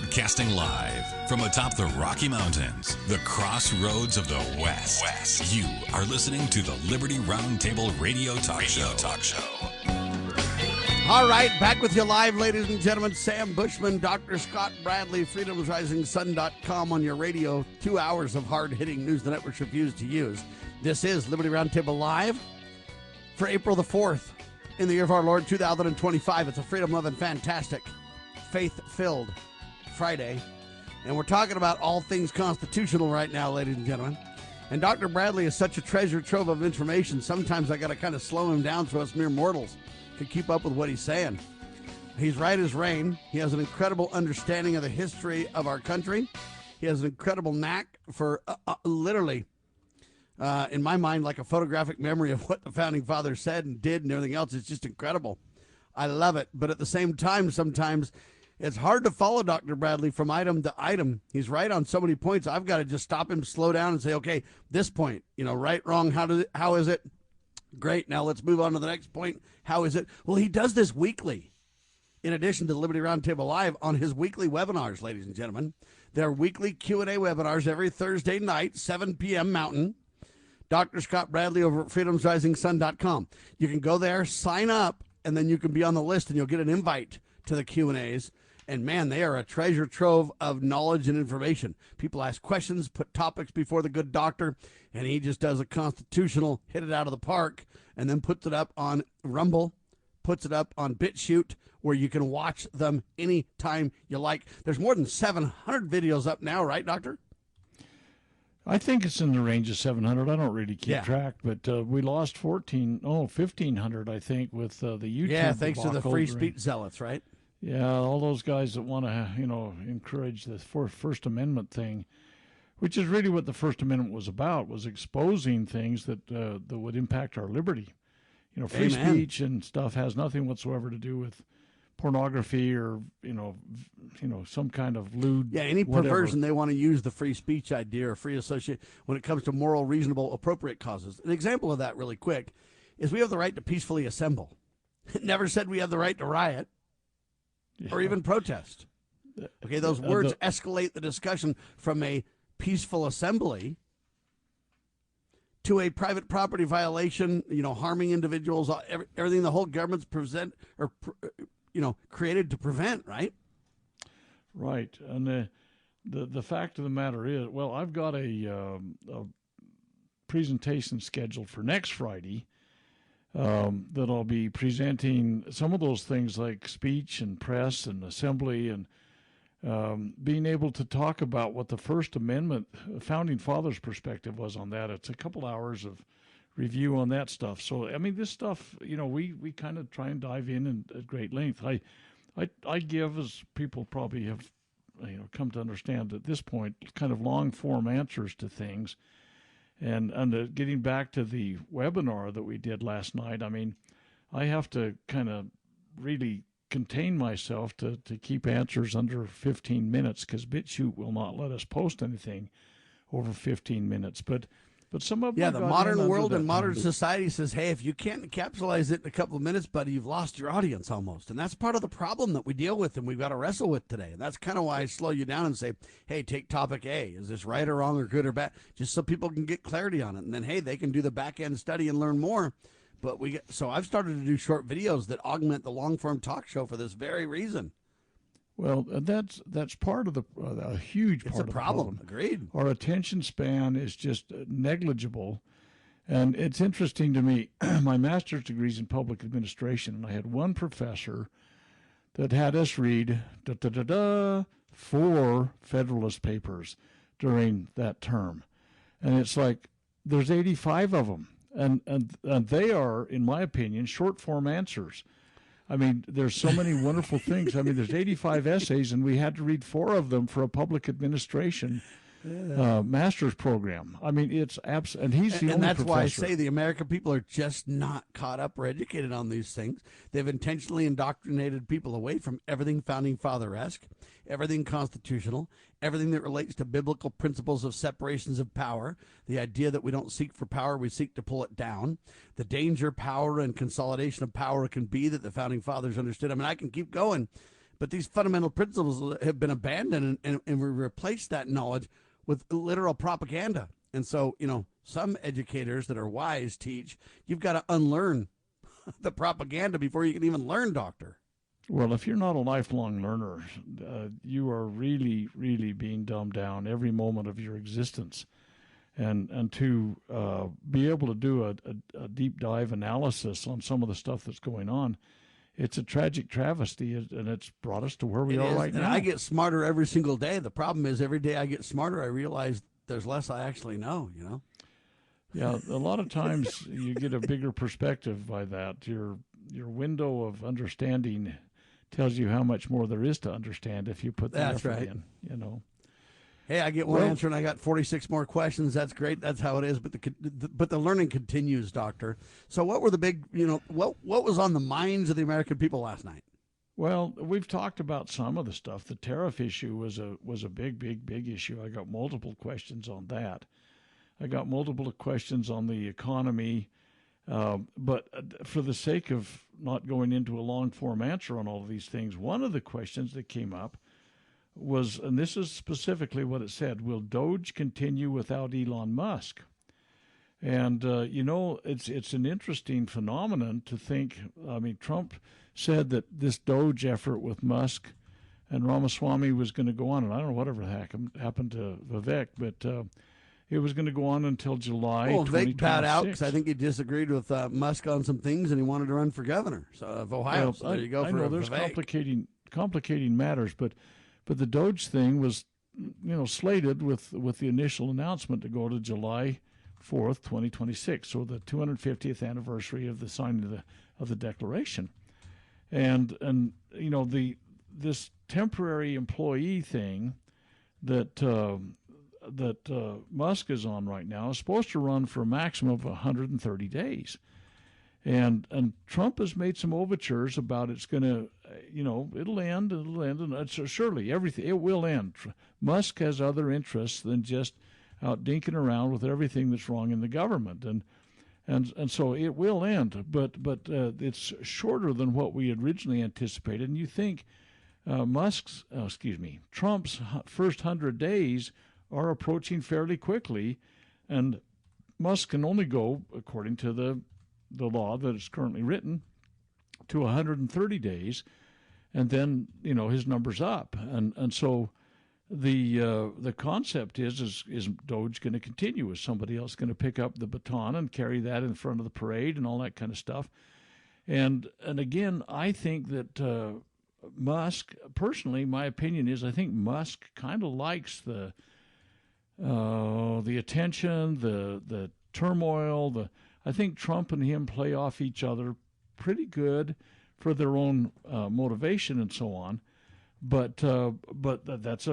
Broadcasting live from atop the Rocky Mountains, the crossroads of the West. You are listening to the Liberty Roundtable Radio Talk Show. All right, back with you live, ladies and gentlemen. Sam Bushman, Dr. Scott Bradley, freedomsrisingsun.com on your radio. 2 hours of hard-hitting news the networks refuse to use. This is Liberty Roundtable Live for April the 4th in the year of our Lord, 2025. It's a freedom-loving, fantastic, faith-filled Friday. And we're talking about all things constitutional right now, ladies and gentlemen. And Dr. Bradley is such a treasure trove of information. Sometimes I got to kind of slow him down so us mere mortals can keep up with what he's saying. He's right as rain. He has an incredible understanding of the history of our country. He has an incredible knack for literally, in my mind, like a photographic memory of what the Founding Fathers said and did and everything else. It's just incredible. I love it. But at the same time, sometimes it's hard to follow Dr. Bradley from item to item. He's right on so many points. I've got to just stop him, slow down, and say, okay, this point, right, wrong, how is it? Great, now let's move on to the next point. How is it? Well, he does this weekly, in addition to Liberty Roundtable Live, on his weekly webinars, ladies and gentlemen. There are weekly Q&A webinars every Thursday night, 7 p.m. Mountain. Dr. Scott Bradley over at freedomsrisingsun.com. You can go there, sign up, and then you can be on the list, and you'll get an invite to the Q&As. And, man, they are a treasure trove of knowledge and information. People ask questions, put topics before the good doctor, and he just does a constitutional hit it out of the park and then puts it up on Rumble, puts it up on BitChute, where you can watch them anytime you like. There's more than 700 videos up now, right, Doctor? I think it's in the range of 700. I don't really keep track, but we lost 1,500, I think, with the YouTube. Yeah, thanks to the free speech zealots, right? Yeah, all those guys that want to, encourage the First Amendment thing, which is really what the First Amendment was about, was exposing things that would impact our liberty. Free speech and stuff has nothing whatsoever to do with pornography or, some kind of lewd. Yeah, any perversion they want to use the free speech idea or free associate when it comes to moral, reasonable, appropriate causes. An example of that really quick is we have the right to peacefully assemble. It never said we have the right to riot. Yeah. Or even protest. Okay, those words escalate the discussion from a peaceful assembly to a private property violation, harming individuals, everything the whole government's created to prevent, right? Right. And the fact of the matter is, well, I've got a presentation scheduled for next Friday that I'll be presenting some of those things like speech and press and assembly and being able to talk about what the First Amendment, Founding Fathers' perspective was on that. It's a couple hours of review on that stuff. So, this stuff, we kind of try and dive in at great length. I give, as people probably have come to understand at this point, kind of long-form answers to things. And getting back to the webinar that we did last night, I have to kind of really contain myself to keep answers under 15 minutes because BitChute will not let us post anything over 15 minutes. But some of them... Yeah, the modern world and modern society says, hey, if you can't encapsulate it in a couple of minutes, buddy, you've lost your audience almost. And that's part of the problem that we deal with and we've got to wrestle with today. And that's kind of why I slow you down and say, hey, take topic A. Is this right or wrong or good or bad? Just so people can get clarity on it. And then, hey, they can do the back-end study and learn more. But so I've started to do short videos that augment the long-form talk show for this very reason. Well, that's part of a huge part of the problem. Agreed. Our attention span is just negligible. And it's interesting to me, my master's degree is in public administration, and I had one professor that had us read 4 Federalist Papers during that term. And it's like, there's 85 of them. And they are, in my opinion, short-form answers. There's so many wonderful things. There's 85 essays, and we had to read 4 of them for a public administration master's program. It's and he's the only professor. And that's why I say the American people are just not caught up or educated on these things. They've intentionally indoctrinated people away from everything Founding Father-esque, everything constitutional, everything that relates to biblical principles of separations of power, the idea that we don't seek for power, we seek to pull it down, the danger power and consolidation of power can be that the Founding Fathers understood. I can keep going, But these fundamental principles have been abandoned, and we replaced that knowledge with literal propaganda. And so, some educators that are wise teach you've got to unlearn the propaganda before you can even learn, doctor. Well, if you're not a lifelong learner, you are really, really being dumbed down every moment of your existence. And to be able to do a deep dive analysis on some of the stuff that's going on, it's a tragic travesty, and it's brought us to where we are right now. I get smarter every single day. The problem is every day I get smarter, I realize there's less I actually know, Yeah, a lot of times you get a bigger perspective by that. Your window of understanding tells you how much more there is to understand if you put the effort in, Hey, I get one answer and I got 46 more questions. That's great. That's how it is. But the learning continues, doctor. So what were the big, what was on the minds of the American people last night? Well, we've talked about some of the stuff. The tariff issue was a big issue. I got multiple questions on that. I got multiple questions on the economy. But for the sake of not going into a long-form answer on all of these things, one of the questions that came up was, and this is specifically what it said, will DOGE continue without Elon Musk? And, it's an interesting phenomenon to think. I mean, Trump said that this DOGE effort with Musk and Ramaswamy was going to go on, and I don't know whatever happened to Vivek, but it was going to go on until July 2026. Vivek bowed out because I think he disagreed with Musk on some things, and he wanted to run for governor of Ohio. Well, so there you go. I know there's complicating matters, but the DOGE thing was, slated with the initial announcement to go to July 4th, 2026, so the 250th anniversary of the signing of the Declaration, and this temporary employee thing that Musk is on right now is supposed to run for a maximum of 130 days. And Trump has made some overtures about it's going to, it'll end, and surely it will end. Musk has other interests than just out dinking around with everything that's wrong in the government, and so it will end. But it's shorter than what we had originally anticipated. And you think Trump's first 100 days are approaching fairly quickly, and Musk can only go, according to the law that is currently written, to 130 days, and then his number's up, and so the concept is DOGE going to continue? Is somebody else going to pick up the baton and carry that in front of the parade and all that kind of stuff? And again, I think that Musk, personally, my opinion is I think Musk kind of likes the attention, the turmoil, I think Trump and him play off each other pretty good for their own motivation and so on. But it's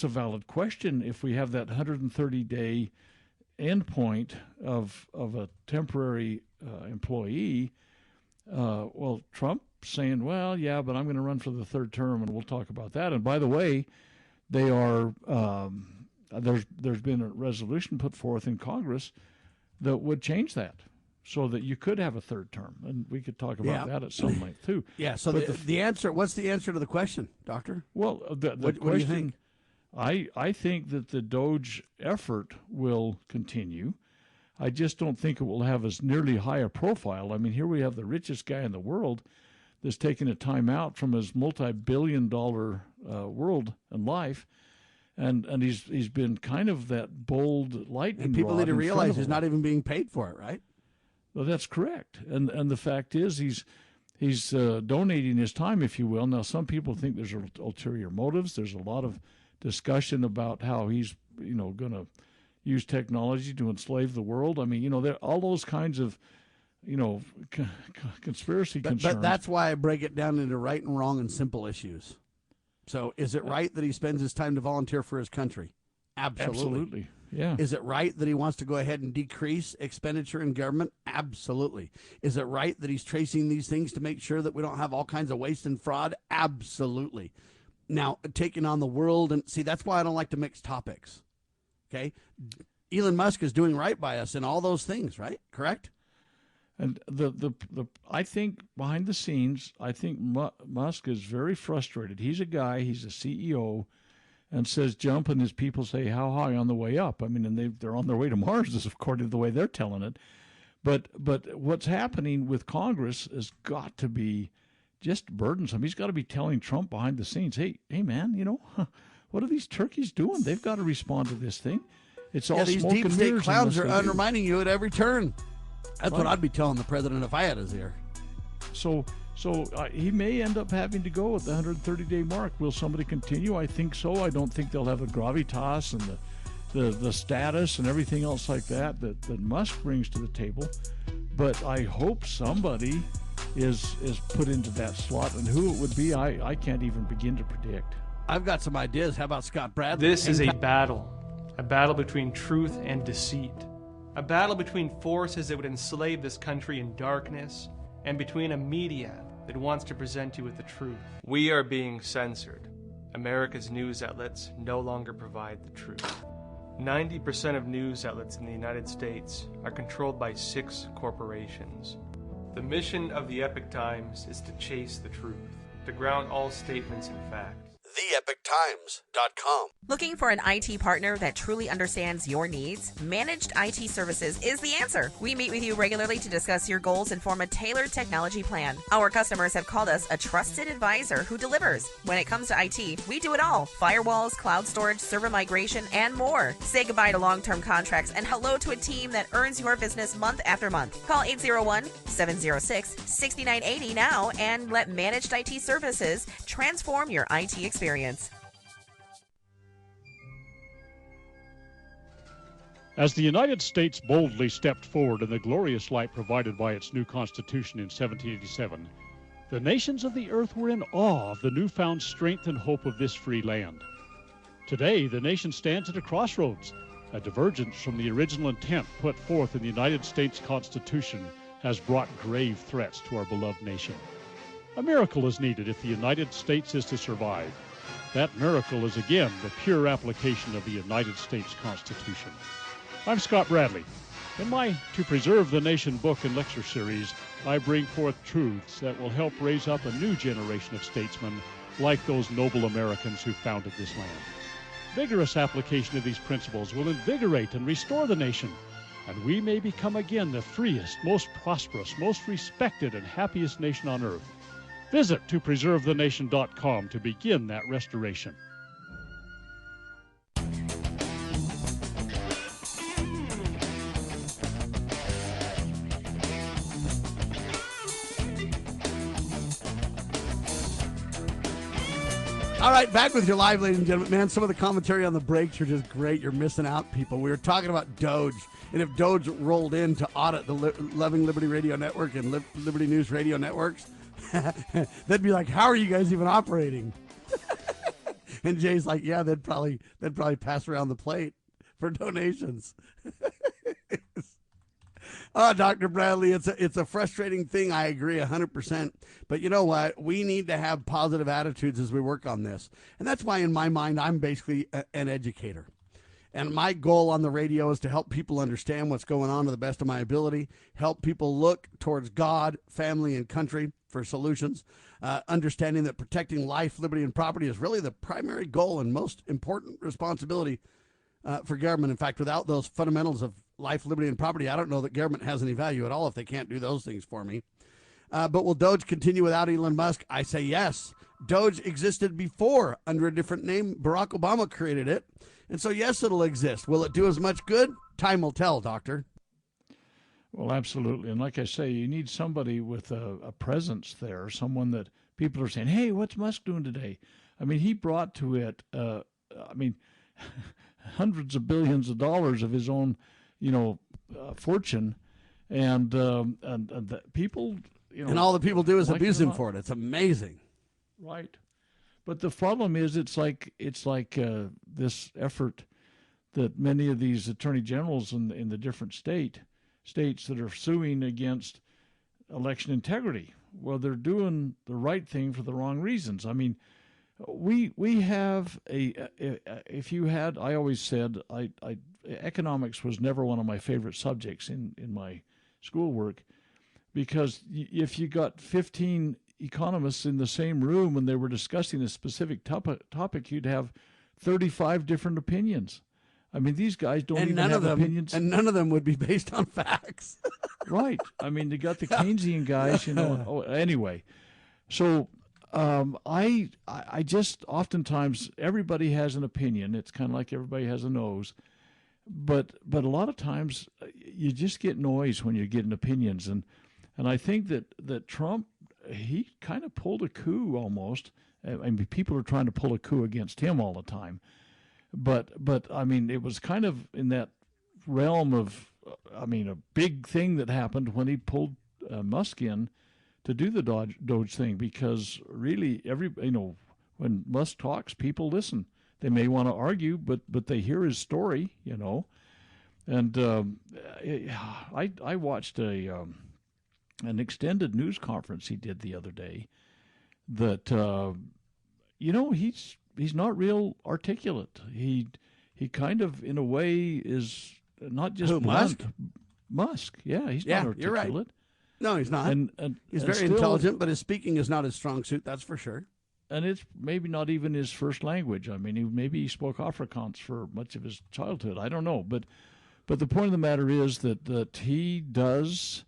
a valid question. If we have that 130-day endpoint of a temporary employee, Trump saying, well, yeah, but I'm going to run for the third term, and we'll talk about that. And by the way, they are there's been a resolution put forth in Congress that would change that, so that you could have a third term, and we could talk about that at some length too. Yeah. So the answer, what's the answer to the question, Doctor? Well, the question, what do you think? I think that the DOGE effort will continue. I just don't think it will have as nearly high a profile. I mean, here we have the richest guy in the world that's taking a time out from his multi-billion-dollar world and life. And he's been kind of that bold lightning rod. And people need to realize he's not even being paid for it, right? Well, that's correct. And the fact is he's donating his time, if you will. Now, some people think there's ulterior motives. There's a lot of discussion about how he's going to use technology to enslave the world. I mean, there all those kinds of conspiracy concerns. But that's why I break it down into right and wrong and simple issues. So is it right that he spends his time to volunteer for his country? Absolutely. Yeah. Is it right that he wants to go ahead and decrease expenditure in government? Absolutely. Is it right that he's tracing these things to make sure that we don't have all kinds of waste and fraud? Absolutely. Now, taking on the world, and see, that's why I don't like to mix topics. Okay? Elon Musk is doing right by us in all those things, right? Correct? And I think behind the scenes, I think Musk is very frustrated. He's a guy, he's a CEO, and says jump, and his people say how high on the way up. I mean, and they're on their way to Mars, according to the way they're telling it. But what's happening with Congress has got to be just burdensome. He's got to be telling Trump behind the scenes, hey man, what are these turkeys doing? They've got to respond to this thing. It's all these smoke deep and state mirrors clowns are unless they do. undermining you at every turn. That's Right. what I'd be telling the president if I had his ear. So he may end up having to go at the 130-day mark. Will somebody continue? I think so. I don't think they'll have the gravitas and the status and everything else like that Musk brings to the table. But I hope somebody is put into that slot, and who it would be, I can't even begin to predict. I've got some ideas. How about Scott Bradley? This is a battle between truth and deceit, a battle between forces that would enslave this country in darkness, and between a media that wants to present you with the truth. We are being censored. America's news outlets no longer provide the truth. 90% of news outlets in the United States are controlled by 6 corporations. The mission of the Epoch Times is to chase the truth, to ground all statements in fact. TheEpochTimes.com. Looking for an IT partner that truly understands your needs? Managed IT Services is the answer. We meet with you regularly to discuss your goals and form a tailored technology plan. Our customers have called us a trusted advisor who delivers. When it comes to IT, we do it all. Firewalls, cloud storage, server migration, and more. Say goodbye to long-term contracts and hello to a team that earns your business month after month. Call 801-706-6980 now and let Managed IT Services transform your IT experience. As the United States boldly stepped forward in the glorious light provided by its new Constitution in 1787, the nations of the earth were in awe of the newfound strength and hope of this free land. Today, the nation stands at a crossroads. A divergence from the original intent put forth in the United States Constitution has brought grave threats to our beloved nation. A miracle is needed if the United States is to survive. That miracle is again the pure application of the United States Constitution. I'm Scott Bradley. In my To Preserve the Nation book and lecture series, I bring forth truths that will help raise up a new generation of statesmen like those noble Americans who founded this land. Vigorous application of these principles will invigorate and restore the nation, and we may become again the freest, most prosperous, most respected, and happiest nation on earth. Visit topreservethenation.com to begin that restoration. All right, back with you live, ladies and gentlemen. Man, some of the commentary on the breaks are just great. You're missing out, people. We were talking about DOGE, and if DOGE rolled in to audit the Loving Liberty Radio Network and Liberty News Radio Networks, they'd be like, how are you guys even operating? And Jay's like, yeah, they'd probably pass around the plate for donations. Oh, Dr. Bradley, it's a frustrating thing. I agree 100%. But you know what? We need to have positive attitudes as we work on this. And that's why, in my mind, I'm basically an educator. And my goal on the radio is to help people understand what's going on to the best of my ability, help people look towards God, family, and country for solutions, understanding that protecting life, liberty, and property is really the primary goal and most important responsibility for government. In fact, without those fundamentals of life, liberty, and property, I don't know that government has any value at all if they can't do those things for me. But will DOGE continue without Elon Musk? I say yes. DOGE existed before under a different name. Barack Obama created it. And so, yes, it'll exist. Will it do as much good? Time will tell, Doctor. Well, absolutely. And like I say, you need somebody with a presence there, someone that people are saying, hey, what's Musk doing today? I mean, he brought to it, hundreds of billions of dollars of his own, fortune. And the people, and all the people do is like abuse him for it. It's amazing. Right. But the problem is it's like this effort that many of these attorney generals in the different states that are suing against election integrity. Well, they're doing the right thing for the wrong reasons. I mean, we have I always said economics was never one of my favorite subjects in my schoolwork. because if you got 15 economists in the same room and they were discussing a specific topic, you'd have 35 different opinions. I mean, these guys don't even have opinions. And none of them would be based on facts. Right. I mean, they got the Keynesian guys, anyway. So I just oftentimes, everybody has an opinion. It's kind of like everybody has a nose. But a lot of times you just get noise when you're getting opinions. And I think that Trump, he kind of pulled a coup almost. I mean, people are trying to pull a coup against him all the time. But I mean, it was kind of in that realm of, a big thing that happened when he pulled Musk in to do the DOGE thing, because really when Musk talks, people listen. They may want to argue, but they hear his story, And I watched an extended news conference he did the other day that, he's not real articulate. He kind of, in a way, is not just Musk? Musk, yeah, he's not articulate. You're right. No, he's not. And he's very intelligent, but his speaking is not his strong suit, that's for sure. And it's maybe not even his first language. I mean, maybe he spoke Afrikaans for much of his childhood. I don't know. But the point of the matter is that he does,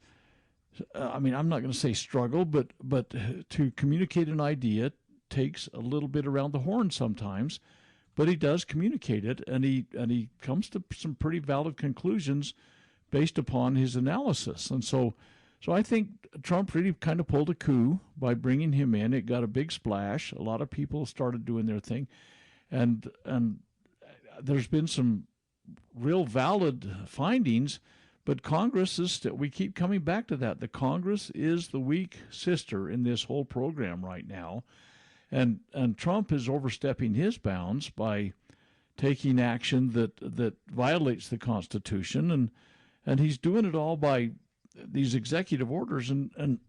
I'm not going to say struggle, but to communicate an idea takes a little bit around the horn sometimes. But he does communicate it, and he comes to some pretty valid conclusions based upon his analysis. And so I think Trump really kind of pulled a coup by bringing him in. It got a big splash. A lot of people started doing their thing, and there's been some real valid findings. But Congress is still, we keep coming back to that. The Congress is the weak sister in this whole program right now. And Trump is overstepping his bounds by taking action that violates the Constitution, and he's doing it all by these executive orders. And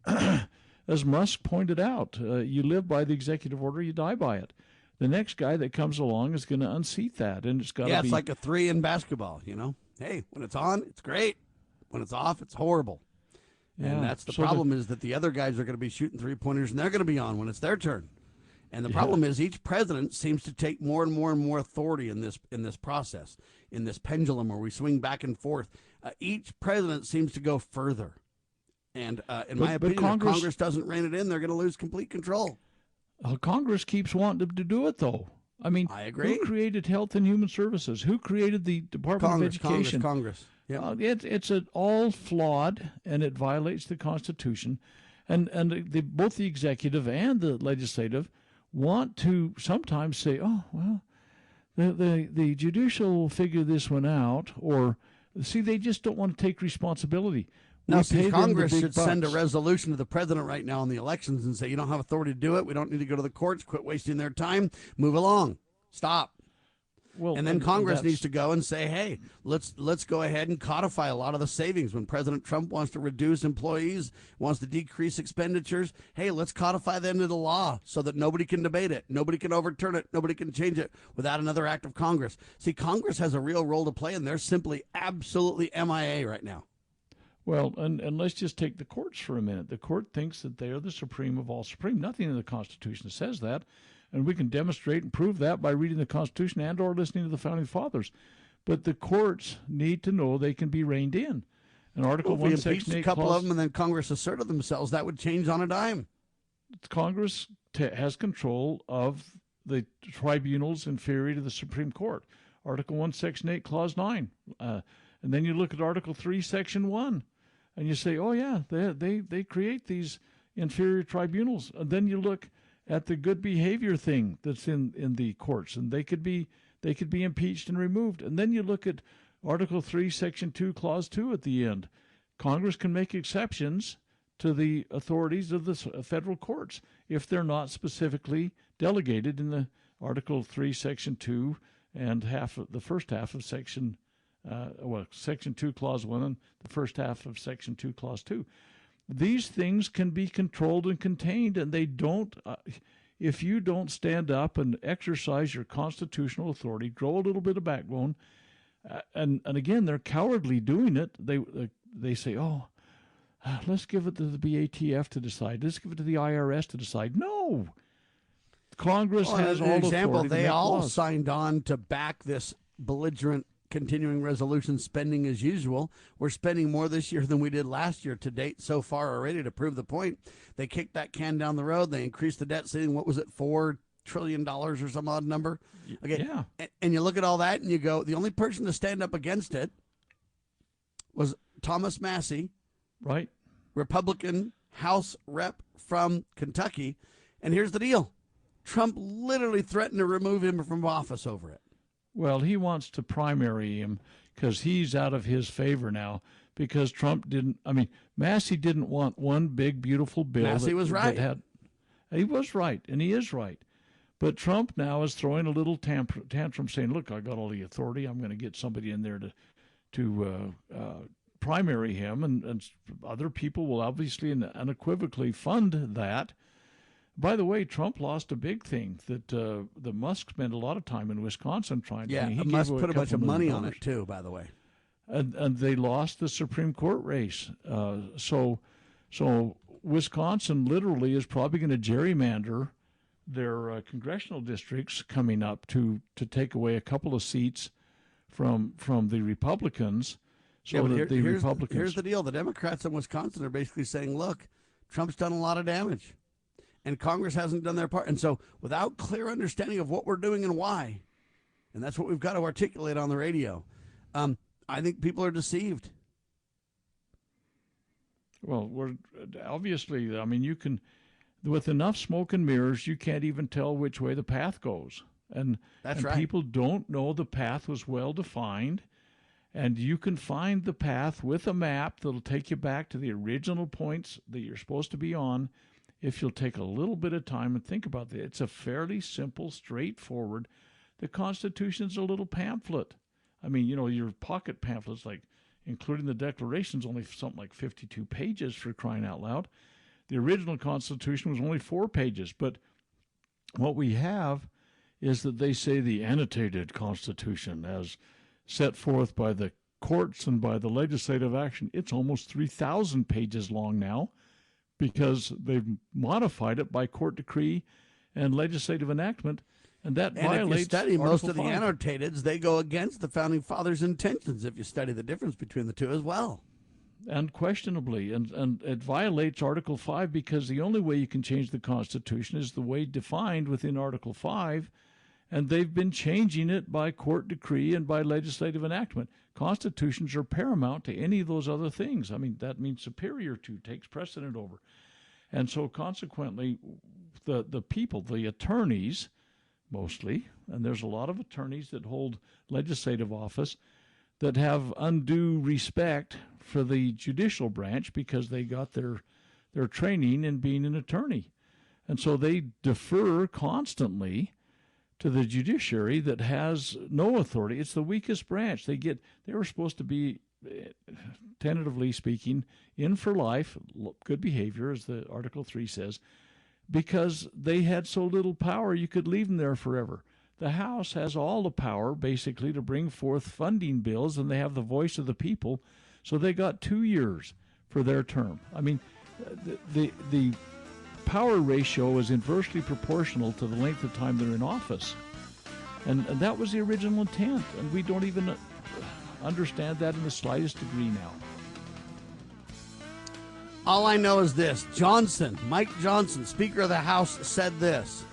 as Musk pointed out, you live by the executive order, you die by it. The next guy that comes along is going to unseat that, and it's got to be. It's like a 3 in basketball. Hey, when it's on, it's great. When it's off, it's horrible. Yeah, and that's the problem is that the other guys are going to be shooting 3-pointers, and they're going to be on when it's their turn. And the problem is each president seems to take more and more and more authority in this process, in this pendulum where we swing back and forth. Each president seems to go further. And in my opinion, if Congress doesn't rein it in, they're going to lose complete control. Congress keeps wanting to do it, though. I agree. Who created Health and Human Services? Who created the Department of Education? Congress. Yeah. It's all flawed, and it violates the Constitution. And both the executive and the legislative want to sometimes say, oh, well, the judicial will figure this one out, or see, they just don't want to take responsibility. Now, Congress should send a resolution to the president right now on the elections and say, you don't have authority to do it. We don't need to go to the courts. Quit wasting their time. Move along. Stop. Well, and then Congress needs to go and say, hey, let's go ahead and codify a lot of the savings. When President Trump wants to reduce employees, wants to decrease expenditures, hey, let's codify that into the law so that nobody can debate it. Nobody can overturn it. Nobody can change it without another act of Congress. See, Congress has a real role to play, and they're simply absolutely MIA right now. Well, and let's just take the courts for a minute. The court thinks that they are the supreme of all supreme. Nothing in the Constitution says that. And we can demonstrate and prove that by reading the Constitution and or listening to the Founding Fathers. But the courts need to know they can be reined in. And Article 1, Section 8 a couple of them, and then Congress asserted themselves, that would change on a dime. Congress has control of the tribunals inferior to the Supreme Court. Article 1, Section 8, Clause 9. And then you look at Article 3, Section 1, and you say, oh, yeah, they create these inferior tribunals. And then you look at the good behavior thing that's in the courts, and they could be impeached and removed. And then you look at Article 3, Section 2, Clause 2 at the end. Congress can make exceptions to the authorities of the federal courts if they're not specifically delegated in the Article 3, Section 2, and the first half of Section Section 2, Clause 1, and the first half of Section 2, Clause 2. These things can be controlled and contained, and they don't. If you don't stand up and exercise your constitutional authority, grow a little bit of backbone, and again, they're cowardly doing it. They say, oh, let's give it to the BATF to decide. Let's give it to the IRS to decide. No. Congress has all authority. They all laws. signed on to back this belligerent continuing resolution, spending as usual. We're spending more this year than we did last year to date so far already, to prove the point. They kicked that can down the road. They increased the debt ceiling. What was it, $4 trillion or some odd number? Okay. Yeah. And you look at all that and you go, the only person to stand up against it was Thomas Massey, right? Republican House rep from Kentucky. And here's the deal. Trump literally threatened to remove him from office over it. Well, he wants to primary him because he's out of his favor now, because Trump Massey didn't want one big, beautiful bill. Massey was right. He was right, and he is right. But Trump now is throwing a little tantrum saying, look, I got all the authority. I'm going to get somebody in there to primary him, and other people will obviously and unequivocally fund that. By the way, Trump lost a big thing that the Musk spent a lot of time in Wisconsin trying to. Yeah, Musk put a bunch of money on it too, by the way. And they lost the Supreme Court race. So Wisconsin literally is probably going to gerrymander their congressional districts coming up to take away a couple of seats from the Republicans. So that the Republicans. Here's the deal: the Democrats in Wisconsin are basically saying, "Look, Trump's done a lot of damage, and Congress hasn't done their part." And so, without clear understanding of what we're doing and why, and that's what we've got to articulate on the radio, I think people are deceived. Well, we're obviously. You can, with enough smoke and mirrors, you can't even tell which way the path goes, and that's right. People don't know the path was well defined. And you can find the path with a map that'll take you back to the original points that you're supposed to be on if you'll take a little bit of time and think about it. It's a fairly simple, straightforward. The Constitution's a little pamphlet. Your pocket pamphlets, like including the Declaration's only something like 52 pages, for crying out loud. The original Constitution was only 4 pages. But what we have is that they say the annotated Constitution, as set forth by the courts and by the legislative action, it's almost 3,000 pages long now, because they've modified it by court decree and legislative enactment, and that violates. If you study Article most of the 5. annotateds, they go against the Founding Fathers' intentions, if you study the difference between the two as well. Unquestionably, and it violates Article 5, because the only way you can change the Constitution is the way defined within Article 5, and they've been changing it by court decree and by legislative enactment. Constitutions are paramount to any of those other things. That means superior to, takes precedent over. And so consequently, the people, the attorneys mostly, and there's a lot of attorneys that hold legislative office that have undue respect for the judicial branch because they got their training in being an attorney. And so they defer constantly to the judiciary that has no authority. It's the weakest branch. They were supposed to be, tentatively speaking, in for life, good behavior, as the Article 3 says, because they had so little power, you could leave them there forever. The House has all the power, basically, to bring forth funding bills, and they have the voice of the people, so they got 2 years for their term. The power ratio is inversely proportional to the length of time they're in office. And that was the original intent, and we don't even understand that in the slightest degree now. All I know is this. Mike Johnson, Speaker of the House, said this: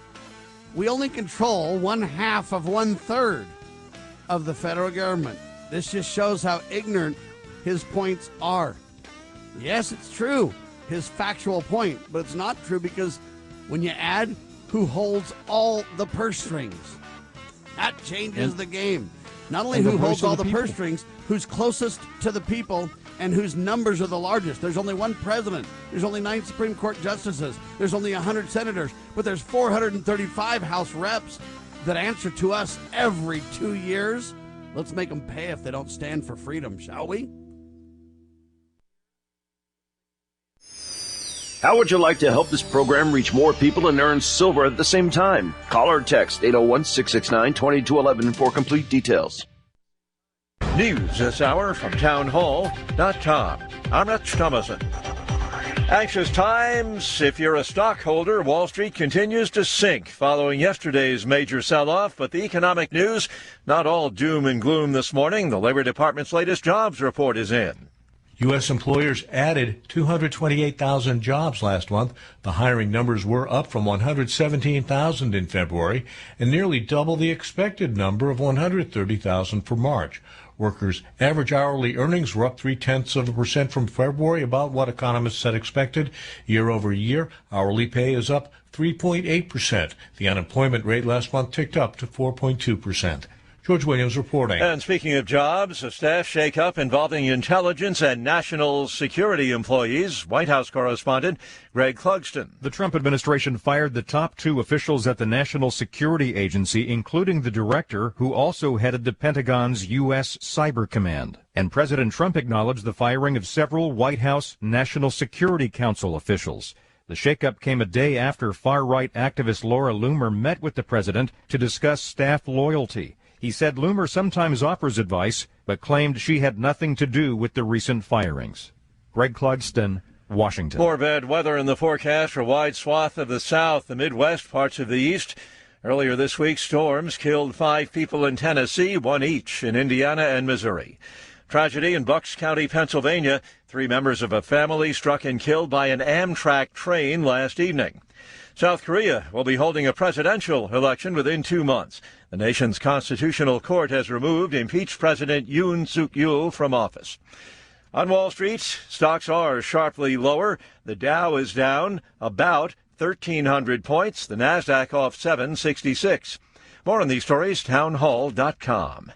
"We only control 1/2 of 1/3 of the federal government." This just shows how ignorant his points are. Yes, it's true, his factual point, but it's not true, because when you add who holds all the purse strings, that changes the game. Not only who holds all the purse strings, who's closest to the people and whose numbers are the largest. There's only one president. There's only 9 Supreme Court justices. There's only 100 senators, but there's 435 House reps that answer to us every 2 years. Let's make them pay if they don't stand for freedom, shall we? How would you like to help this program reach more people and earn silver at the same time? Call or text 801-669-2211 for complete details. News this hour from townhall.com. I'm Rich Thomason. Anxious times. If you're a stockholder, Wall Street continues to sink following yesterday's major sell-off. But the economic news, not all doom and gloom this morning. The Labor Department's latest jobs report is in. U.S. employers added 228,000 jobs last month. The hiring numbers were up from 117,000 in February and nearly double the expected number of 130,000 for March. Workers' average hourly earnings were up 0.3% from February, about what economists said expected. Year over year, hourly pay is up 3.8%. The unemployment rate last month ticked up to 4.2%. George Williams reporting. And speaking of jobs, a staff shakeup involving intelligence and national security employees. White House correspondent Greg Clugston. The Trump administration fired the top two officials at the National Security Agency, including the director, who also headed the Pentagon's U.S. Cyber Command. And President Trump acknowledged the firing of several White House National Security Council officials. The shakeup came a day after far-right activist Laura Loomer met with the president to discuss staff loyalty. He said Loomer sometimes offers advice, but claimed she had nothing to do with the recent firings. Greg Clugston, Washington. More bad weather in the forecast for a wide swath of the South, the Midwest, parts of the East. Earlier this week, storms killed 5 people in Tennessee, 1 each in Indiana and Missouri. Tragedy in Bucks County, Pennsylvania. 3 members of a family struck and killed by an Amtrak train last evening. South Korea will be holding a presidential election within 2 months. The nation's constitutional court has removed impeached President Yoon Suk-yeol from office. On Wall Street, stocks are sharply lower. The Dow is down about 1,300 points. The Nasdaq off 766. More on these stories, townhall.com.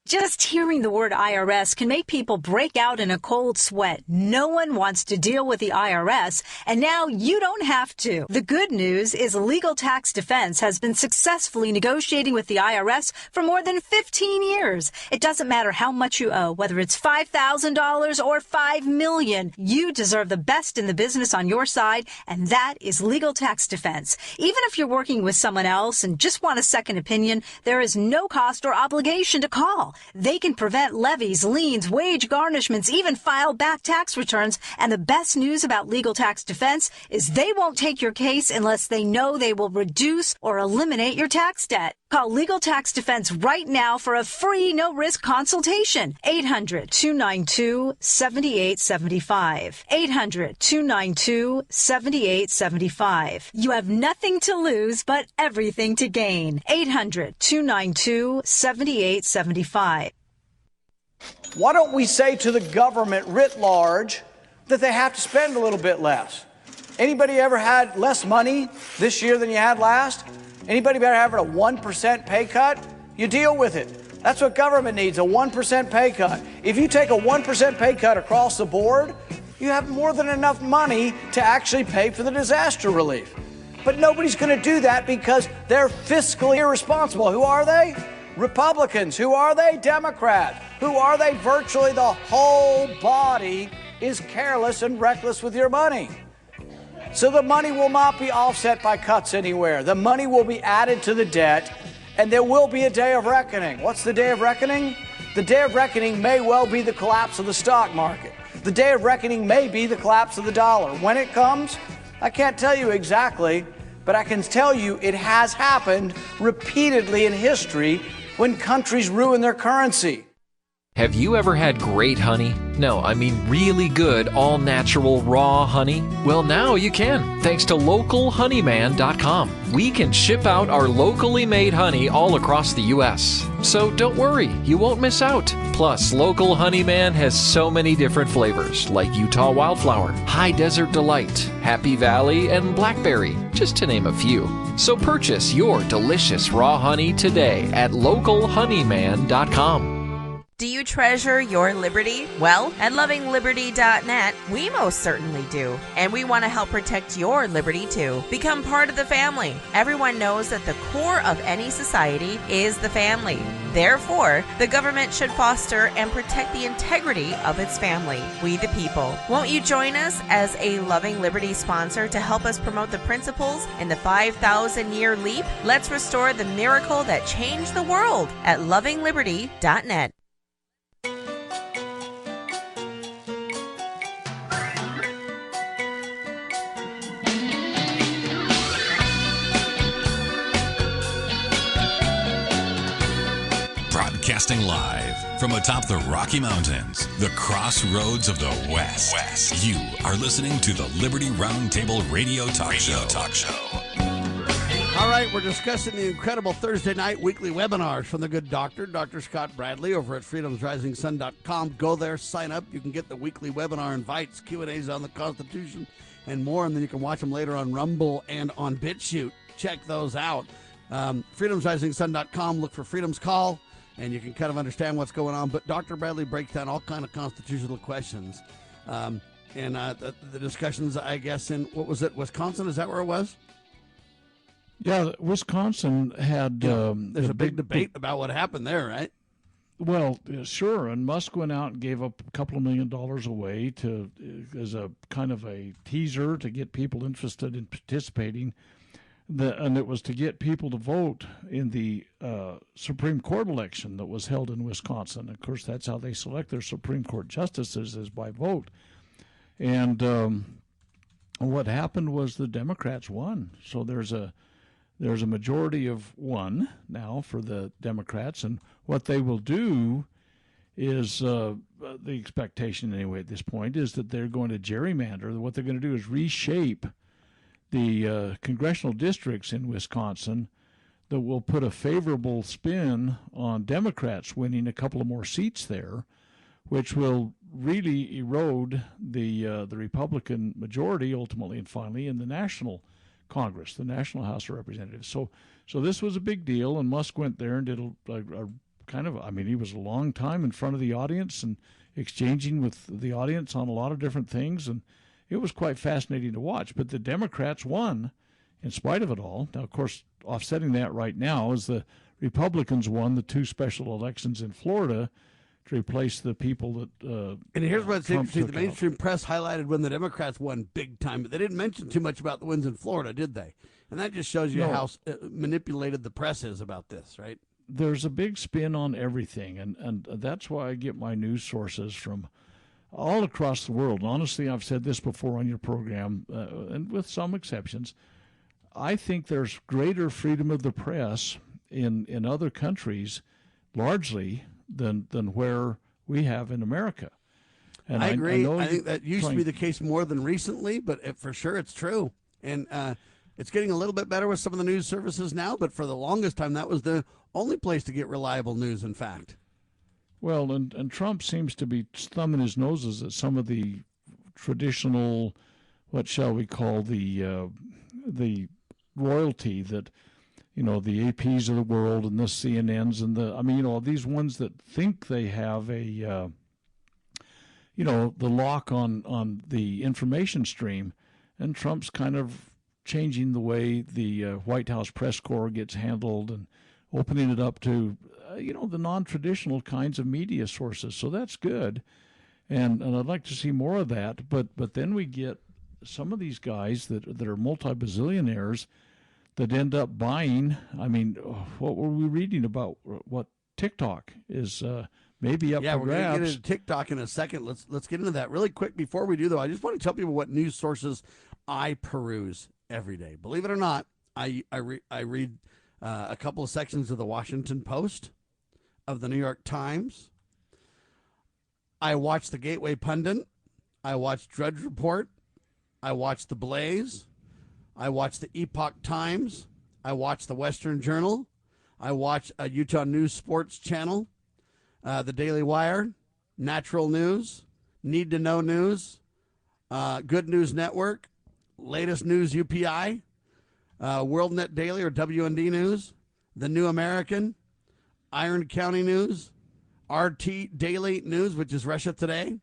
Just hearing the word IRS can make people break out in a cold sweat. No one wants to deal with the IRS, and now you don't have to. The good news is Legal Tax Defense has been successfully negotiating with the IRS for more than 15 years. It doesn't matter how much you owe, whether it's $5,000 or $5 million. You deserve the best in the business on your side, and that is Legal Tax Defense. Even if you're working with someone else and just want a second opinion, there is no cost or obligation to call. They can prevent levies, liens, wage garnishments, even file back tax returns. And the best news about Legal Tax Defense is they won't take your case unless they know they will reduce or eliminate your tax debt. Call Legal Tax Defense right now for a free, no-risk consultation. 800-292-7875. 800-292-7875. You have nothing to lose, but everything to gain. 800-292-7875. Why don't we say to the government writ large that they have to spend a little bit less? Anybody ever had less money this year than you had last? Anybody ever have a 1% pay cut? You deal with it. That's what government needs, a 1% pay cut. If you take a 1% pay cut across the board, you have more than enough money to actually pay for the disaster relief. But nobody's going to do that because they're fiscally irresponsible. Who are they? Republicans. Who are they? Democrats. Who are they? Virtually the whole body is careless and reckless with your money. So the money will not be offset by cuts anywhere. The money will be added to the debt, and there will be a day of reckoning. What's the day of reckoning? The day of reckoning may well be the collapse of the stock market. The day of reckoning may be the collapse of the dollar. When it comes, I can't tell you exactly, but I can tell you it has happened repeatedly in history when countries ruin their currency. Have you ever had great honey? No, I mean really good, all-natural, raw honey? Well, now you can, thanks to localhoneyman.com. We can ship out our locally made honey all across the U.S. So don't worry, you won't miss out. Plus, Local Honeyman has so many different flavors, like Utah Wildflower, High Desert Delight, Happy Valley, and Blackberry, just to name a few. So purchase your delicious raw honey today at localhoneyman.com. Do you treasure your liberty? Well, at lovingliberty.net, we most certainly do. And we want to help protect your liberty too. Become part of the family. Everyone knows that the core of any society is the family. Therefore, the government should foster and protect the integrity of its family, we the people. Won't you join us as a Loving Liberty sponsor to help us promote the principles in the 5,000-year leap? Let's restore the miracle that changed the world at lovingliberty.net. Broadcasting live from atop the Rocky Mountains, the crossroads of the West. You are listening to the Liberty Roundtable Radio Talk Show. All right, we're discussing the incredible Thursday night weekly webinars from the good doctor, Dr. Scott Bradley, over at freedomsrisingsun.com. Go there, sign up. You can get the weekly webinar invites, Q&As on the Constitution, and more. And then you can watch them later on Rumble and on BitChute. Check those out. freedomsrisingsun.com. Look for Freedom's Call, and you can kind of understand what's going on. But Dr. Bradley breaks down all kind of constitutional questions. And the discussions, I guess, in, what was it, Wisconsin? Is that where it was? Yeah, Wisconsin had... there's a big debate about what happened there, right? Well, sure, and Musk went out and gave up a couple of $1 million away as a kind of a teaser to get people interested in participating. And it was to get people to vote in the Supreme Court election that was held in Wisconsin. Of course, that's how they select their Supreme Court justices, is by vote. And what happened was the Democrats won. So there's a majority of one now for the Democrats. And what they will do is, the expectation anyway at this point, is that they're going to gerrymander. What they're going to do is reshape the congressional districts in Wisconsin that will put a favorable spin on Democrats winning a couple of more seats there, which will really erode the Republican majority ultimately and finally in the national Congress, the National House of Representatives. So this was a big deal, and Musk went there and did a kind of, I mean, he was a long time in front of the audience and exchanging with the audience on a lot of different things, and it was quite fascinating to watch. But the Democrats won in spite of it all. Now, of course, offsetting that right now is the Republicans won the two special elections in Florida to replace the people that and here's what's Trump interesting. The took mainstream press highlighted when the Democrats won big time, but they didn't mention too much about the wins in Florida, did they? And that just shows you how manipulated the press is about this, right? There's a big spin on everything, and that's why I get my news sources from all across the world. Honestly, I've said this before on your program, and with some exceptions, I think there's greater freedom of the press in other countries, largely, than where we have in America. And I agree. I think that used to be the case more than recently, but for sure it's true. And it's getting a little bit better with some of the news services now, but for the longest time, that was the only place to get reliable news, in fact. Well, and Trump seems to be thumbing his noses at some of the traditional, what shall we call the royalty that, the APs of the world and the CNNs and these ones that think they have a, the lock on the information stream, and Trump's kind of changing the way the White House press corps gets handled and opening it up to, the non-traditional kinds of media sources. So that's good. And I'd like to see more of that. But then we get some of these guys that are multi-bazillionaires that end up buying. I mean, what were we reading about? What TikTok is maybe up for grabs. Yeah, we're going to get into TikTok in a second. Let's get into that really quick. Before we do, though, I just want to tell people what news sources I peruse every day. Believe it or not, I read a couple of sections of the Washington Post, of the New York Times. I watch the Gateway Pundit. I watch Drudge Report. I watch The Blaze. I watch the Epoch Times. I watch the Western Journal. I watch a Utah News Sports Channel, the Daily Wire, Natural News, Need to Know News, Good News Network, Latest News UPI, WorldNet Daily or WND News, The New American, Iron County News, RT Daily News, which is Russia Today,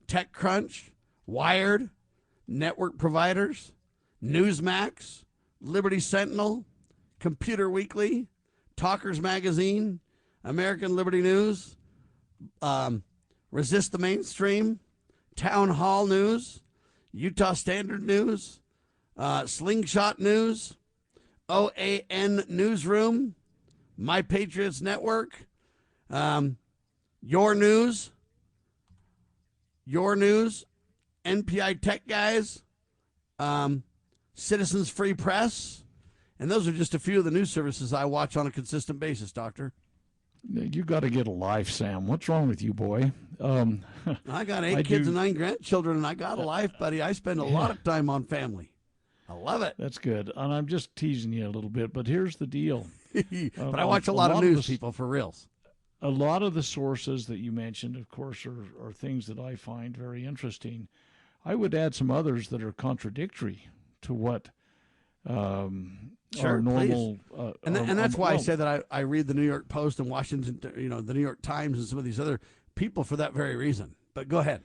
TechCrunch, Wired, Network Providers, Newsmax, Liberty Sentinel, Computer Weekly, Talkers Magazine, American Liberty News, Resist the Mainstream, Town Hall News, Utah Standard News, Slingshot News, OAN Newsroom, My Patriots Network, Your News, NPI Tech Guys, Citizens Free Press, and those are just a few of the news services I watch on a consistent basis, Doctor. You got to get a life, Sam. What's wrong with you, boy? I got 8 kids and 9 grandchildren, and I got a life, buddy. I spend a lot of time on family. I love it. That's good. And I'm just teasing you a little bit, but here's the deal. But I watch a lot of news, people, for reals. A lot of the sources that you mentioned, of course, are things that I find very interesting. I would add some others that are contradictory to what our normal. And that's why I say that I read the New York Post and Washington, the New York Times and some of these other people for that very reason. But go ahead.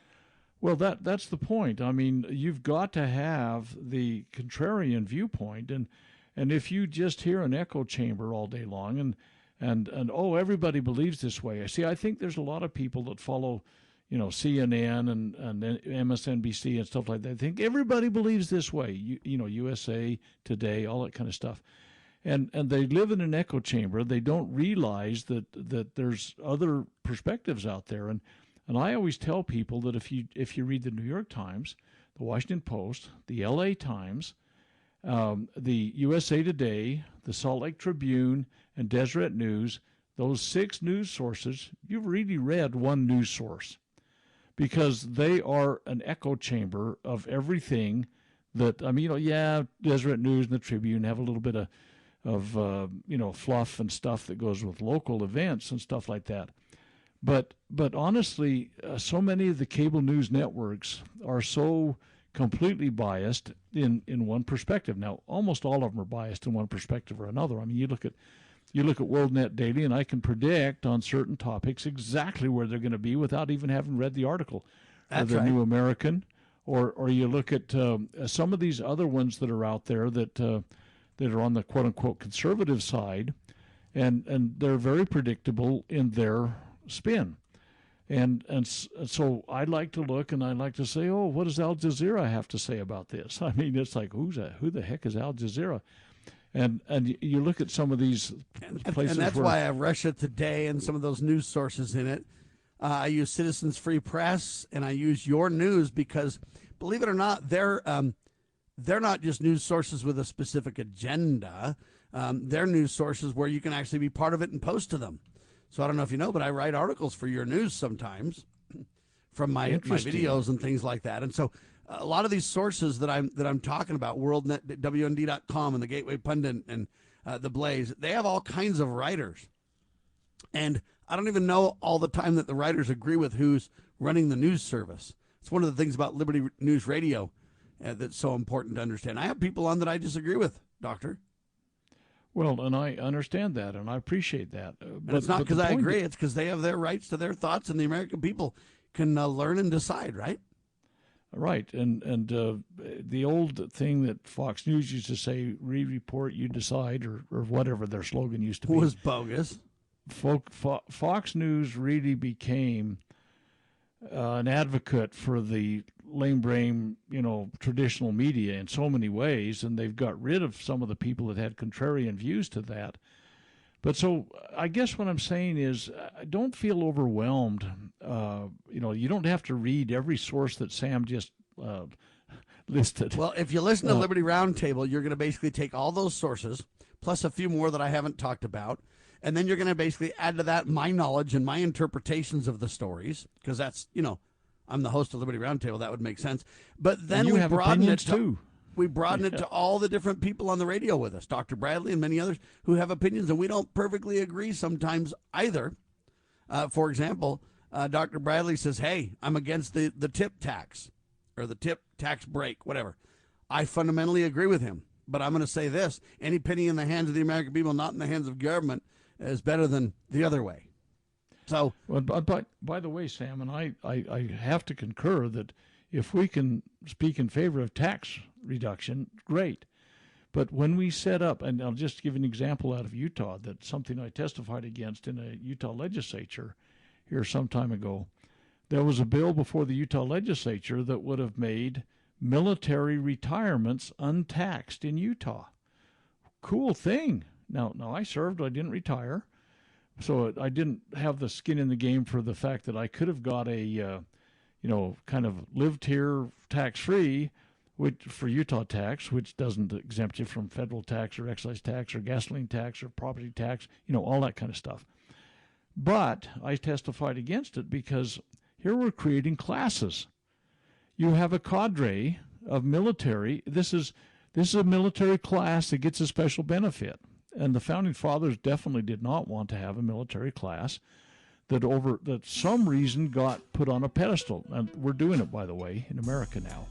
Well, that's the point. I mean, you've got to have the contrarian viewpoint, and if you just hear an echo chamber all day long, and everybody believes this way. I think there's a lot of people that follow, CNN and MSNBC and stuff like that. I think everybody believes this way. USA Today, all that kind of stuff, and they live in an echo chamber. They don't realize that there's other perspectives out there, and I always tell people that if you read the New York Times, the Washington Post, the LA Times, the USA Today, the Salt Lake Tribune, and Deseret News, those 6 news sources, you've really read one news source, because they are an echo chamber of everything that, Deseret News and the Tribune have a little bit of fluff and stuff that goes with local events and stuff like that. But honestly, so many of the cable news networks are so completely biased in one perspective. Now, almost all of them are biased in one perspective or another. I mean, you look at WorldNet Daily, and I can predict on certain topics exactly where they're going to be without even having read the article. That's the right. New American, or you look at some of these other ones that are out there that are on the quote unquote conservative side, and they're very predictable in their spin. And so I like to look, and I like to say, oh, what does Al Jazeera have to say about this? I mean, it's like, who the heck is Al Jazeera? And you look at some of these places, and that's why I have Russia Today and some of those news sources in it. I use Citizens Free Press, and I use Your News because, believe it or not, they're not just news sources with a specific agenda. They're news sources where you can actually be part of it and post to them. So I don't know if you know, but I write articles for Your News sometimes from my videos and things like that. And so a lot of these sources that I'm talking about, WorldNet, WND.com, and the Gateway Pundit, and the Blaze, they have all kinds of writers. And I don't even know all the time that the writers agree with who's running the news service. It's one of the things about Liberty News Radio that's so important to understand. I have people on that I disagree with, Doctor. Well, and I understand that, and I appreciate that. But it's not because I agree. It's because they have their rights to their thoughts, and the American people can learn and decide, right? Right. And the old thing that Fox News used to say, report, you decide, or whatever their slogan used to be. Was bogus. Fox News really became an advocate for the lame brain, traditional media in so many ways, and they've got rid of some of the people that had contrarian views to that. But so I guess what I'm saying is, don't feel overwhelmed. You don't have to read every source that Sam just listed. Well, if you listen to Liberty Roundtable, you're going to basically take all those sources, plus a few more that I haven't talked about, and then you're going to basically add to that my knowledge and my interpretations of the stories, because that's, I'm the host of Liberty Roundtable. That would make sense. But then we broaden it too. We broaden it to all the different people on the radio with us, Dr. Bradley and many others who have opinions, and we don't perfectly agree sometimes either. For example, Dr. Bradley says, hey, I'm against the tip tax or the tip tax break, whatever. I fundamentally agree with him. But I'm going to say this, any penny in the hands of the American people, not in the hands of government, is better than the other way. So, well, by the way, Sam, and I have to concur that if we can speak in favor of tax reduction, great. But when we set up, and I'll just give an example out of Utah, that's something I testified against in a Utah legislature here some time ago. There was a bill before the Utah legislature that would have made military retirements untaxed in Utah. Cool thing. Now I served, I didn't retire. So I didn't have the skin in the game for the fact that I could have got a, kind of lived here tax-free for Utah tax, which doesn't exempt you from federal tax or excise tax or gasoline tax or property tax, all that kind of stuff. But I testified against it because here we're creating classes. You have a cadre of military. This is a military class that gets a special benefit. And the Founding Fathers definitely did not want to have a military class that some reason got put on a pedestal. And we're doing it, by the way, in America now.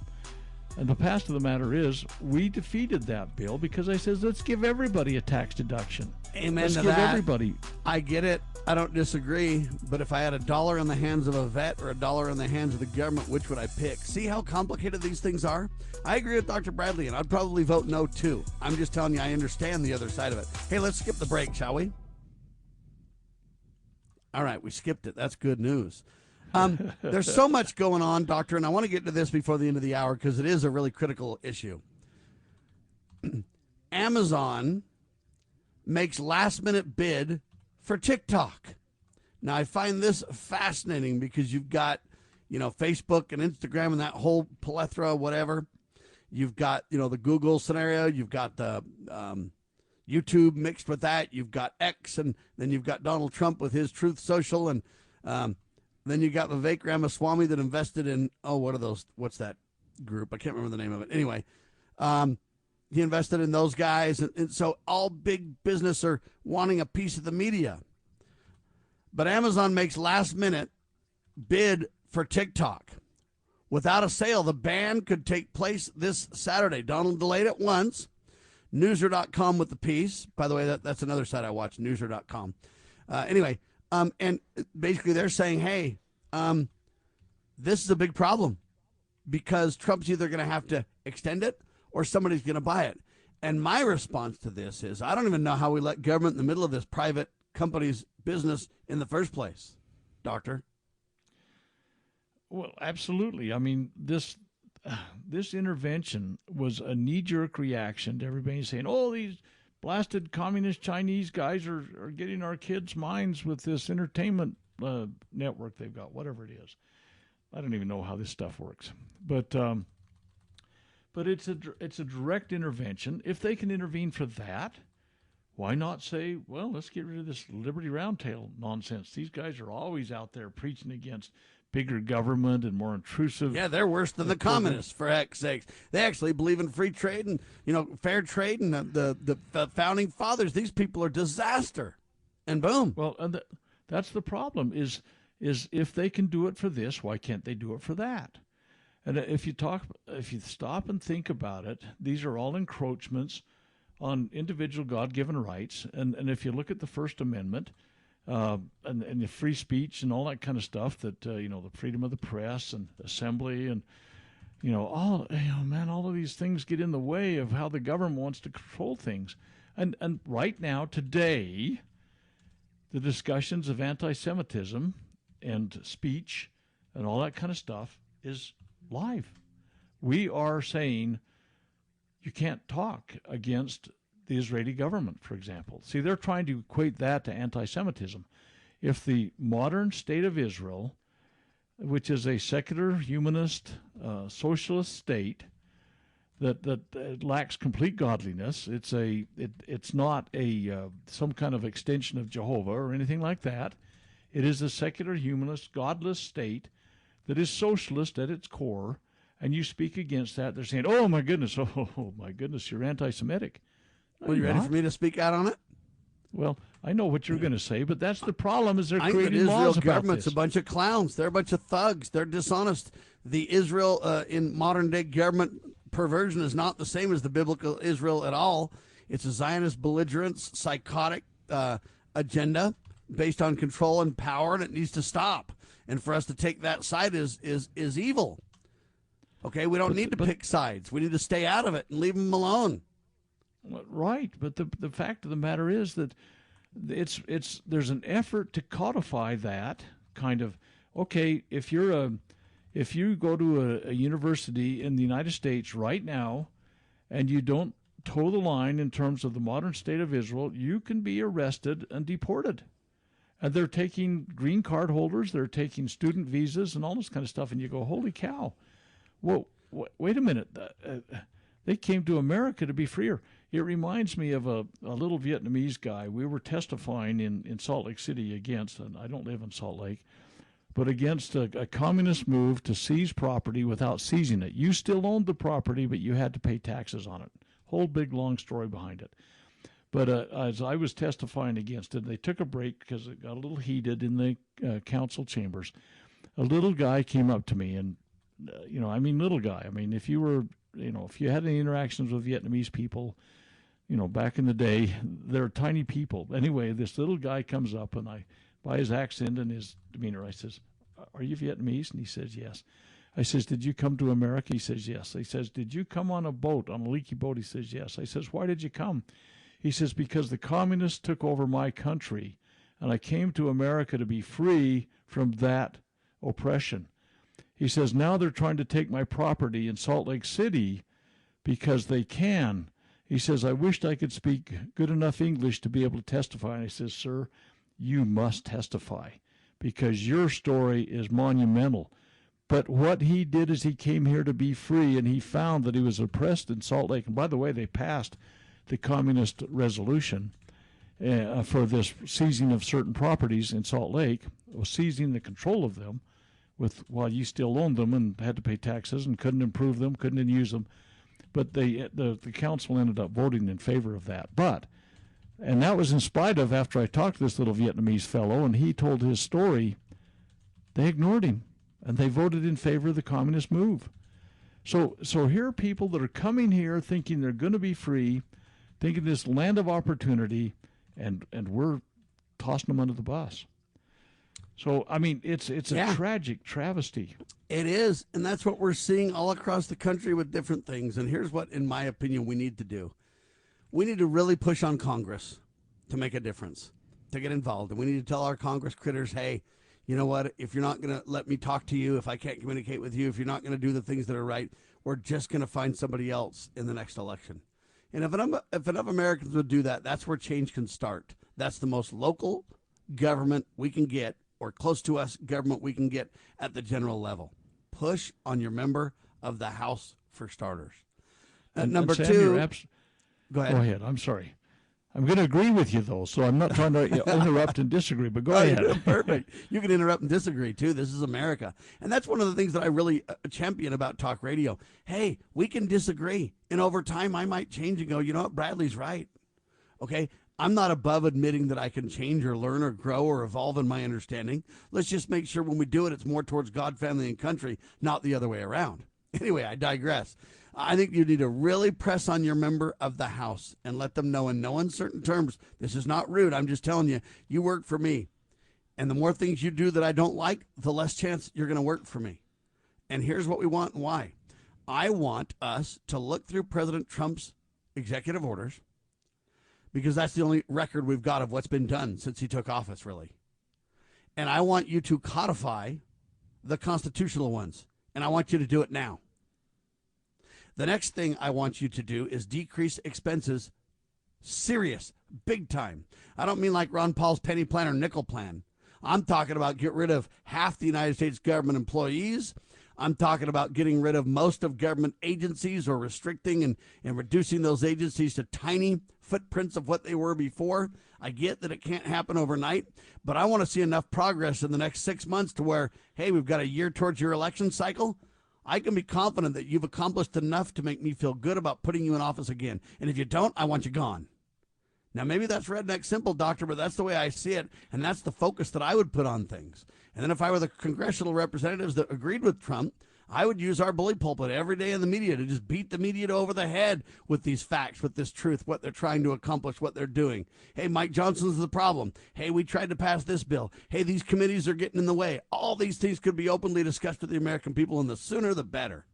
And the past of the matter is, we defeated that bill because I says, let's give everybody a tax deduction. Amen let's to give that. Everybody. I get it. I don't disagree. But if I had $1 in the hands of a vet or $1 in the hands of the government, which would I pick? See how complicated these things are? I agree with Dr. Bradley, and I'd probably vote no, too. I'm just telling you, I understand the other side of it. Hey, let's skip the break, shall we? All right, we skipped it. That's good news. There's so much going on, Doctor, and I want to get to this before the end of the hour because it is a really critical issue. Amazon makes last-minute bid for TikTok. Now, I find this fascinating because you've got, Facebook and Instagram and that whole plethora, whatever. You've got, the Google scenario. You've got the YouTube mixed with that. You've got X, and then you've got Donald Trump with his Truth Social, and then you got Vivek Ramaswamy that invested in, what are those? What's that group? I can't remember the name of it. Anyway, he invested in those guys. And so all big business are wanting a piece of the media. But Amazon makes last minute bid for TikTok. Without a sale, the ban could take place this Saturday. Donald delayed it once. Newser.com with the piece. By the way, that's another site I watch, Newser.com. Anyway, and basically they're saying, hey, this is a big problem because Trump's either going to have to extend it or somebody's going to buy it. And my response to this is, I don't even know how we let government in the middle of this private company's business in the first place, Doctor. Well, absolutely. I mean, this intervention was a knee-jerk reaction to everybody saying, oh, these blasted communist Chinese guys are getting our kids' minds with this entertainment network they've got, whatever it is. I don't even know how this stuff works. But it's a direct intervention. If they can intervene for that, why not say, well, let's get rid of this Liberty Roundtable nonsense. These guys are always out there preaching against bigger government and more intrusive. Yeah, they're worse than the communists, for heck's sakes. They actually believe in free trade and, fair trade and the founding fathers. These people are disaster. And boom. Well, and that's the problem is if they can do it for this, why can't they do it for that? And if you stop and think about it, these are all encroachments on individual God-given rights. And if you look at the First Amendment, and the free speech and all that kind of stuff that, the freedom of the press and assembly and, all of these things get in the way of how the government wants to control things. And right now, today, the discussions of anti-Semitism and speech and all that kind of stuff is live. We are saying you can't talk against the Israeli government, for example. See, they're trying to equate that to anti-Semitism. If the modern state of Israel, which is a secular, humanist, socialist state that lacks complete godliness, it's not some kind of extension of Jehovah or anything like that. It is a secular, humanist, godless state that is socialist at its core, and you speak against that, they're saying, oh my goodness, you're anti-Semitic. Well, you ready for me to speak out on it? Well, I know what you're going to say, but that's the problem is they're I creating think laws Israel's about government's this. a bunch of clowns. They're a bunch of thugs. They're dishonest. The Israel in modern-day government perversion is not the same as the biblical Israel at all. It's a Zionist belligerence, psychotic agenda based on control and power, and it needs to stop. And for us to take that side is evil. Okay, we don't need to pick sides. We need to stay out of it and leave them alone. Right, but the fact of the matter is that there's an effort to codify that kind of, okay, if you go to a university in the United States right now and you don't toe the line in terms of the modern state of Israel, you can be arrested and deported. And they're taking green card holders, they're taking student visas and all this kind of stuff, and you go, holy cow, whoa, wait a minute, they came to America to be freer. It reminds me of a little Vietnamese guy. We were testifying in Salt Lake City against, and I don't live in Salt Lake, but against a communist move to seize property without seizing it. You still owned the property, but you had to pay taxes on it. Whole big long story behind it. But as I was testifying against it, they took a break because it got a little heated in the council chambers. A little guy came up to me, and little guy. I mean, if you were, if you had any interactions with Vietnamese people, back in the day, they're tiny people. Anyway, this little guy comes up, and by his accent and his demeanor, I says, "Are you Vietnamese?" And he says, "Yes." I says, "Did you come to America?" He says, "Yes." He says, "Did you come on a boat, on a leaky boat?" He says, "Yes." I says, "Why did you come?" He says, "Because the communists took over my country, and I came to America to be free from that oppression." He says, "Now they're trying to take my property in Salt Lake City because they can." He says, "I wished I could speak good enough English to be able to testify." And I says, "Sir, you must testify because your story is monumental." But what he did is he came here to be free, and he found that he was oppressed in Salt Lake. And by the way, they passed the communist resolution for this seizing of certain properties in Salt Lake, was seizing the control of them while you still owned them and had to pay taxes and couldn't improve them, couldn't use them. But the council ended up voting in favor of that. And that was in spite of, after I talked to this little Vietnamese fellow and he told his story, they ignored him and they voted in favor of the communist move. So here are people that are coming here thinking they're going to be free, thinking this land of opportunity, and we're tossing them under the bus. So, I mean, it's a tragic travesty. It is, and that's what we're seeing all across the country with different things. And here's what, in my opinion, we need to do. We need to really push on Congress to make a difference, to get involved. And we need to tell our Congress critters, hey, you know what, if you're not going to let me talk to you, if I can't communicate with you, if you're not going to do the things that are right, we're just going to find somebody else in the next election. And if enough Americans would do that, that's where change can start. That's the most local government we can get, or close to us government we can get at the general level. Push on your member of the House for starters. Number Sam, two, go ahead. Go ahead. I'm sorry. I'm going to agree with you, though, so I'm not trying to interrupt and disagree, but go ahead. Perfect. You can interrupt and disagree, too. This is America. And that's one of the things that I really champion about talk radio. Hey, we can disagree. And over time, I might change and go, you know what, Bradley's right. Okay? I'm not above admitting that I can change or learn or grow or evolve in my understanding. Let's just make sure when we do it, it's more towards God, family, and country, not the other way around. Anyway, I digress. I think you need to really press on your member of the House and let them know in no uncertain terms, this is not rude, I'm just telling you, you work for me. And the more things you do that I don't like, the less chance you're going to work for me. And here's what we want and why. I want us to look through President Trump's executive orders, because that's the only record we've got of what's been done since he took office, really. And I want you to codify the constitutional ones, and I want you to do it now. The next thing I want you to do is decrease expenses, serious, big time. I don't mean like Ron Paul's penny plan or nickel plan. I'm talking about get rid of half the United States government employees. I'm talking about getting rid of most of government agencies or restricting and reducing those agencies to tiny footprints of what they were before. I get that it can't happen overnight, but I want to see enough progress in the next 6 months to where, hey, we've got a year towards your election cycle. I can be confident that you've accomplished enough to make me feel good about putting you in office again. And if you don't, I want you gone. Now, maybe that's redneck simple, doctor, but that's the way I see it, and that's the focus that I would put on things. And then if I were the congressional representatives that agreed with Trump, I would use our bully pulpit every day in the media to just beat the media over the head with these facts, with this truth, what they're trying to accomplish, what they're doing. Hey, Mike Johnson's the problem. Hey, we tried to pass this bill. Hey, these committees are getting in the way. All these things could be openly discussed with the American people, and the sooner the better.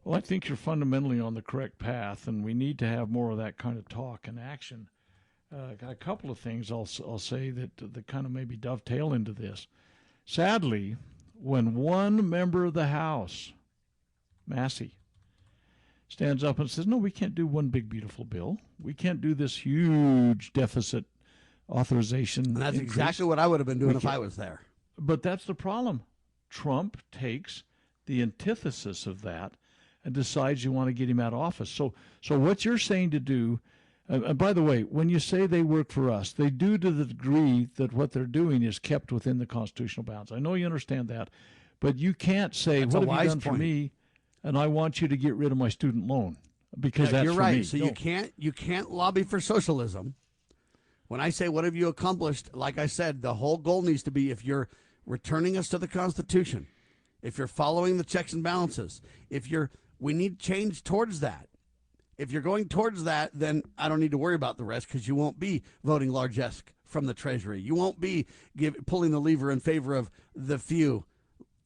Well, I think you're fundamentally on the correct path, and we need to have more of that kind of talk and action. Got a couple of things I'll say that kind of maybe dovetail into this. Sadly, when one member of the House, Massey, stands up and says, no, we can't do one big, beautiful bill. We can't do this huge deficit authorization. And that's increase. exactly what I would have been doing if I was there. But that's the problem. Trump takes the antithesis of that and decides you want to get him out of office. So what you're saying to do, and by the way, when you say they work for us, they do to the degree that what they're doing is kept within the constitutional bounds. I know you understand that, but you can't say, what have you done for me, and I want you to get rid of my student loan, because that's you're for right. me. So No. you can't lobby for socialism. When I say what have you accomplished, like I said, the whole goal needs to be if you're returning us to the Constitution, if you're following the checks and balances, we need change towards that. If you're going towards that, then I don't need to worry about the rest, because you won't be voting largesse from the Treasury. You won't be pulling the lever in favor of the few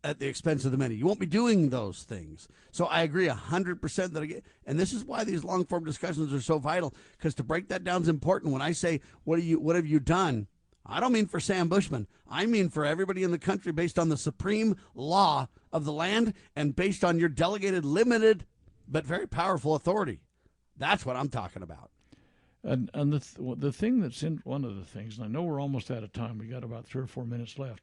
at the expense of the many. You won't be doing those things. So I agree 100% that, and this is why these long-form discussions are so vital, because to break that down is important. When I say, what have you done? I don't mean for Sam Bushman. I mean for everybody in the country, based on the supreme law of the land and based on your delegated, limited, but very powerful authority. That's what I'm talking about. And the thing that's in one of the things, and I know we're almost out of time. We got about 3 or 4 minutes left.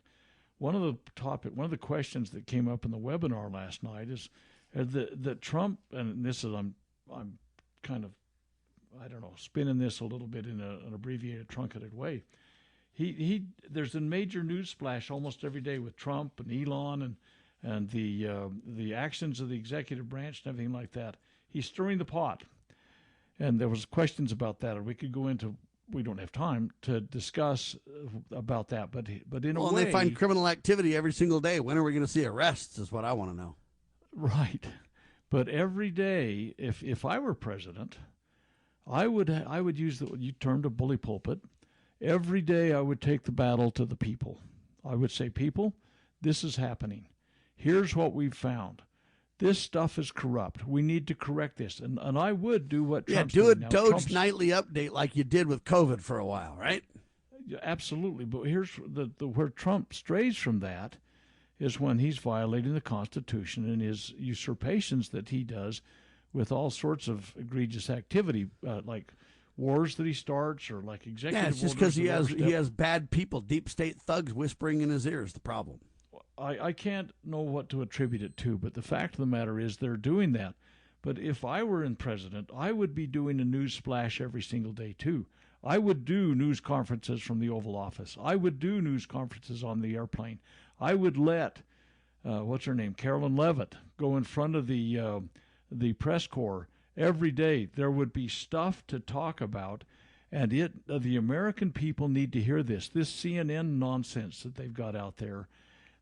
One of the questions that came up in the webinar last night is that Trump, and this is I'm kind of, I don't know, spinning this a little bit in an abbreviated, truncated way. There's a major news splash almost every day with Trump and Elon and the actions of the executive branch and everything like that. He's stirring the pot, and there was questions about that, and we could go into. We don't have time to discuss about that, but in a way, they find criminal activity every single day. When are we going to see arrests? Is what I want to know. Right, but every day, if I were president, I would use you termed a bully pulpit. Every day, I would take the battle to the people. I would say, people, this is happening. Here's what we've found. This stuff is corrupt. We need to correct this. And I would do what Trump's do a doing. Now, DOGE nightly update like you did with COVID for a while, right? Absolutely. But here's where Trump strays from that is when he's violating the Constitution and his usurpations that he does with all sorts of egregious activity, like wars that he starts or like executive orders. Yeah, it's just because he has bad people, deep state thugs whispering in his ears, the problem. I can't know what to attribute it to, but the fact of the matter is they're doing that. But if I were in president, I would be doing a news splash every single day too. I would do news conferences from the Oval Office. I would do news conferences on the airplane. I would let, what's her name, Carolyn Leavitt, go in front of the press corps every day. There would be stuff to talk about, and the American people need to hear this CNN nonsense that they've got out there.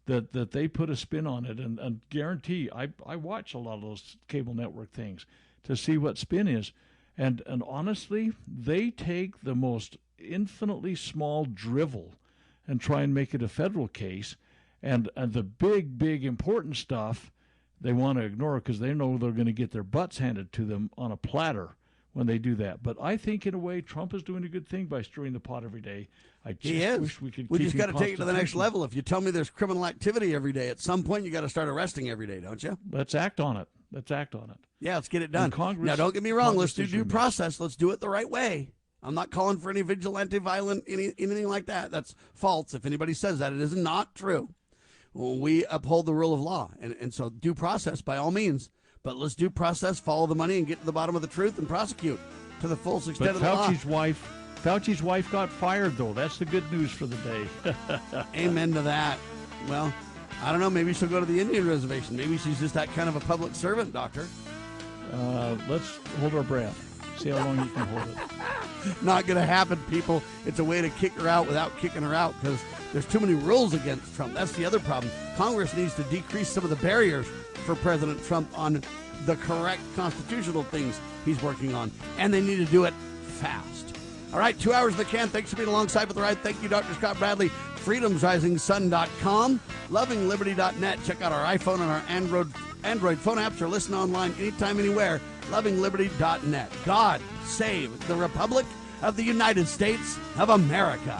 That they put a spin on it, and guarantee I watch a lot of those cable network things to see what spin is, and honestly, they take the most infinitely small drivel and try and make it a federal case, and the big important stuff they want to ignore because they know they're going to get their butts handed to them on a platter when they do that. But I think in a way Trump is doing a good thing by stirring the pot every day. I just wish we could. We just got to take it to the next level. If you tell me there's criminal activity every day, at some point you got to start arresting every day, don't you? Let's act on it. Yeah, let's get it done. Congress, now, don't get me wrong. Let's do due process. Let's do it the right way. I'm not calling for any vigilante, violent, anything like that. That's false. If anybody says that, it is not true. Well, we uphold the rule of law, and so due process by all means. But let's due process, follow the money, and get to the bottom of the truth and prosecute to the full extent of the law. Fauci's wife got fired, though. That's the good news for the day. Amen to that. Well, I don't know. Maybe she'll go to the Indian reservation. Maybe she's just that kind of a public servant, Doctor. Let's hold our breath. See how long you can hold it. Not going to happen, people. It's a way to kick her out without kicking her out because there's too many rules against Trump. That's the other problem. Congress needs to decrease some of the barriers for President Trump on the correct constitutional things he's working on, and they need to do it fast. All right, 2 hours in the can. Thanks for being alongside with the ride. Thank you, Dr. Scott Bradley. freedomsrisingsun.com, lovingliberty.net. Check out our iPhone and our Android phone apps, or listen online anytime, anywhere. lovingliberty.net. God save the Republic of the United States of America.